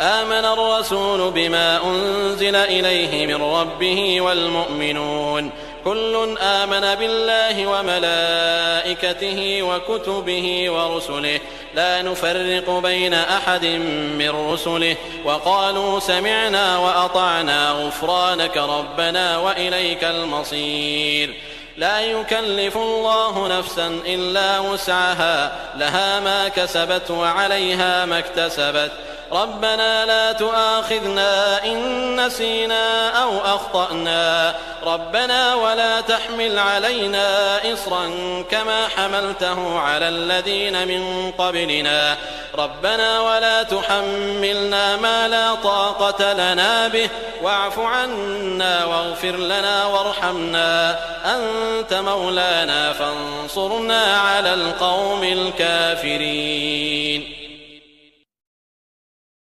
آمن الرسول بما أنزل إليه من ربه والمؤمنون كل آمن بالله وملائكته وكتبه ورسله لا نفرق بين أحد من رسله وقالوا سمعنا وأطعنا غفرانك ربنا وإليك المصير. لا يكلف الله نفسا إلا وسعها لها ما كسبت وعليها ما اكتسبت ربنا لا تؤاخذنا إن نسينا أو أخطأنا ربنا ولا تحمل علينا إصرا كما حملته على الذين من قبلنا ربنا ولا تحملنا ما لا طاقة لنا به واعف عنا واغفر لنا وارحمنا أنت مولانا فانصرنا على القوم الكافرين.